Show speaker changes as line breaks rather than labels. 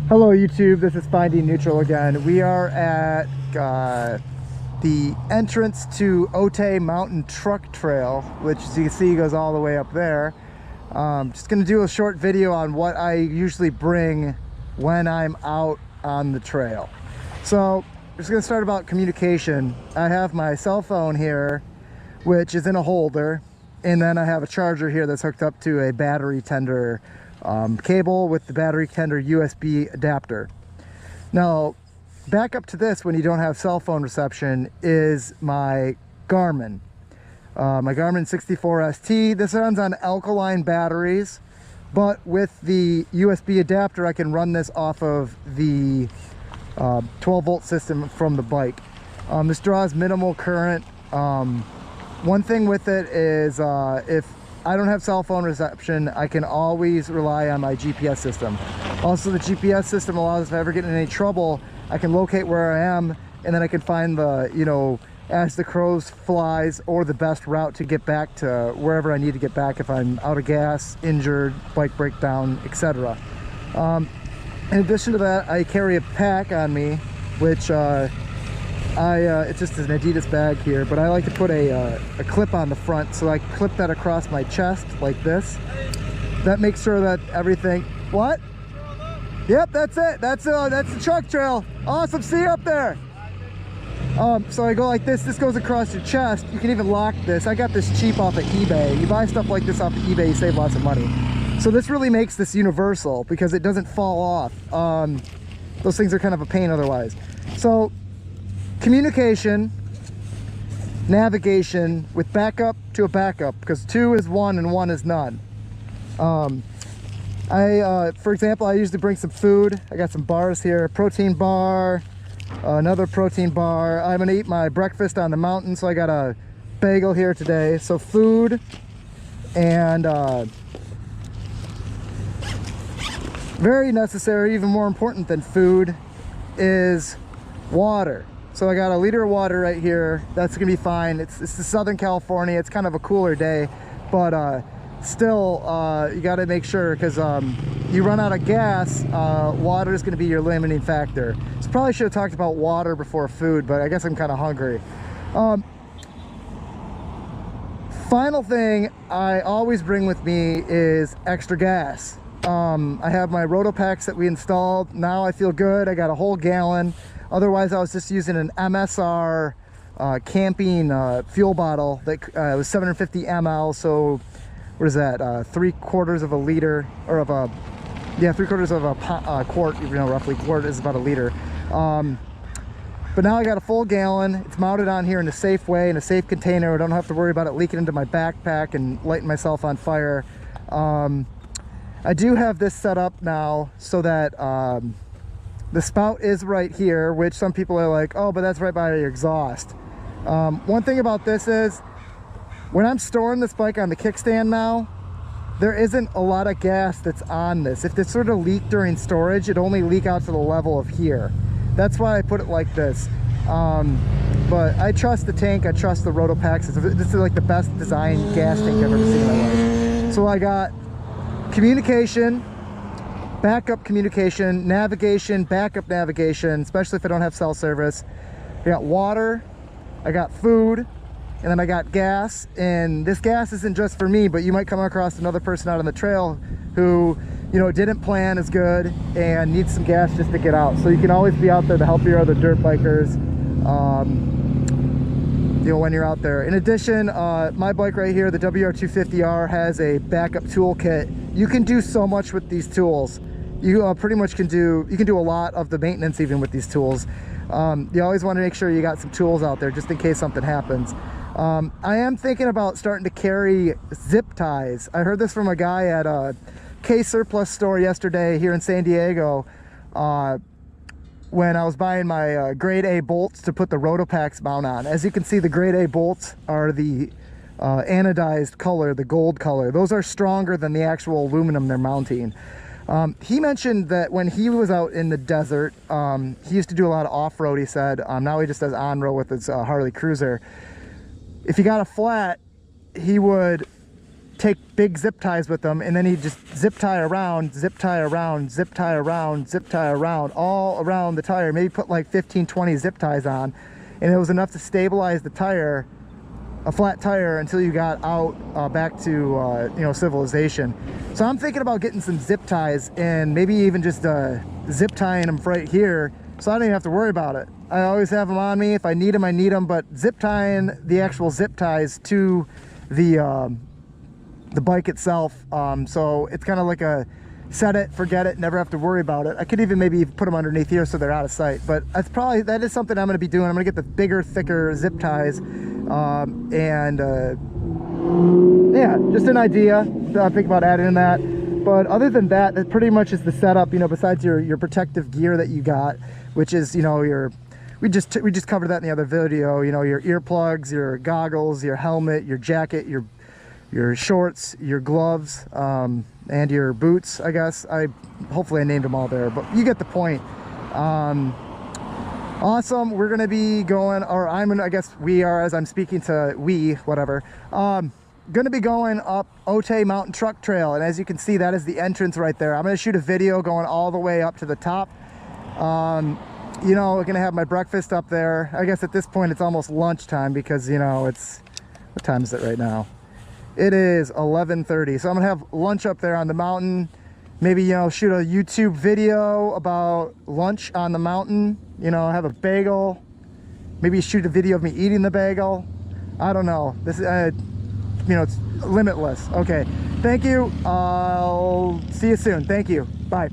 Hello YouTube, this is Finding Neutral again. We are at the entrance to Otay Mountain Truck Trail, which as you can see goes all the way up there. Just going to do a short video on what I usually bring when I'm out on the trail. So just going to start about communication. I have my cell phone here, which is in a holder, and then I have a charger here that's hooked up to a battery tender cable with the battery tender USB adapter. Now, back up to this when you don't have cell phone reception is my Garmin. My Garmin 64ST. This runs on alkaline batteries, but with the USB adapter, I can run this off of the 12-volt system from the bike. This draws minimal current. One thing with it is if I don't have cell phone reception, I can always rely on my GPS system. Also, the GPS system allows, if I ever get in any trouble, I can locate where I am, and then I can find the, as the crows flies, or the best route to get back to wherever I need to get back if I'm out of gas, injured, bike breakdown, etc. In addition to that, I carry a pack on me, which it's just an Adidas bag here, but I like to put a clip on the front, so I clip that across my chest like this. That makes sure that everything... What? Yep, that's it. That's the truck trail. Awesome. See you up there. So I go like this. This goes across your chest. You can even lock this. I got this cheap off of eBay. You buy stuff like this off of eBay, you save lots of money. So this really makes this universal because it doesn't fall off. Those things are kind of a pain otherwise. So communication, navigation with backup to a backup, because 2 is 1 and 1 is none. For example, I usually bring some food. I got some bars here, protein bar, another protein bar. I'm gonna eat my breakfast on the mountain, so I got a bagel here today. So food, and very necessary, even more important than food, is water. So I got a liter of water right here. That's gonna be fine. It's Southern California. It's kind of a cooler day, but still, you got to make sure, because you run out of gas, water is going to be your limiting factor. So probably should have talked about water before food, but I guess I'm kind of hungry. Final thing I always bring with me is extra gas. I have my roto packs that we installed. Now I feel good. I got a whole gallon. Otherwise, I was just using an MSR camping fuel bottle that was 750 ml. So what is that? 3/4 of a liter, or of a, yeah, 3/4 of a quart. Roughly quart is about a liter. But now I got a full gallon. It's mounted on here in a safe way, in a safe container. I don't have to worry about it leaking into my backpack and lighting myself on fire. I do have this set up now so that the spout is right here, which some people are like, oh, but that's right by your exhaust. One thing about this is, when I'm storing this bike on the kickstand now, there isn't a lot of gas that's on this. If this sort of leaked during storage, it'd only leak out to the level of here. That's why I put it like this. But I trust the tank, I trust the roto packs. This is like the best designed gas tank I've ever seen in my life. So I got communication, backup communication, navigation, backup navigation, especially if I don't have cell service. I got water, I got food, and then I got gas. And this gas isn't just for me, but you might come across another person out on the trail who, didn't plan as good and needs some gas just to get out. So you can always be out there to help your other dirt bikers, when you're out there. In addition, my bike right here, the WR250R, has a backup toolkit. You can do so much with these tools. You pretty much can do a lot of the maintenance even with these tools. You always want to make sure you got some tools out there just in case something happens. I am thinking about starting to carry zip ties. I heard this from a guy at a K-Surplus store yesterday here in San Diego, when I was buying my grade A bolts to put the Rotopax mount on. As you can see, the grade A bolts are the anodized color, the gold color. Those are stronger than the actual aluminum they're mounting. He mentioned that when he was out in the desert, he used to do a lot of off-road, he said. Now he just does on-road with his Harley Cruiser. If he got a flat, he would take big zip ties with them, and then he'd just zip tie around, zip tie around, zip tie around, zip tie around, all around the tire. Maybe put like 15, 20 zip ties on, and it was enough to stabilize the tire, a flat tire, until you got out back to you know, civilization. So I'm thinking about getting some zip ties, and maybe even just zip tying them right here, so I don't even have to worry about it. I always have them on me. If I need them, I need them. But zip tying the actual zip ties to the bike itself, so it's kind of like a set it, forget it, never have to worry about it. I could even maybe put them underneath here so they're out of sight, but that is something I'm going to be doing. I'm going to get the bigger, thicker zip ties, and yeah, just an idea. I think about adding that. But other than that, that pretty much is the setup, you know, besides your protective gear that you got, which is, you know, we just covered that in the other video, you know, your earplugs, your goggles, your helmet, your jacket, your shorts, your gloves, and your boots, I guess. Hopefully I named them all there, but you get the point. Awesome. We're gonna be going, or I guess we are, as I'm speaking to we, whatever. Gonna be going up Otay Mountain Truck Trail, and as you can see, that is the entrance right there. I'm gonna shoot a video going all the way up to the top. You know, we're gonna have my breakfast up there. I guess at this point it's almost lunchtime, because, you know, it's, what time is it right now? It is 11:30, so I'm gonna have lunch up there on the mountain. Maybe, you know, shoot a YouTube video about lunch on the mountain. You know, have a bagel. Maybe shoot a video of me eating the bagel. I don't know. This is, you know, it's limitless. Okay, thank you. I'll see you soon. Thank you. Bye.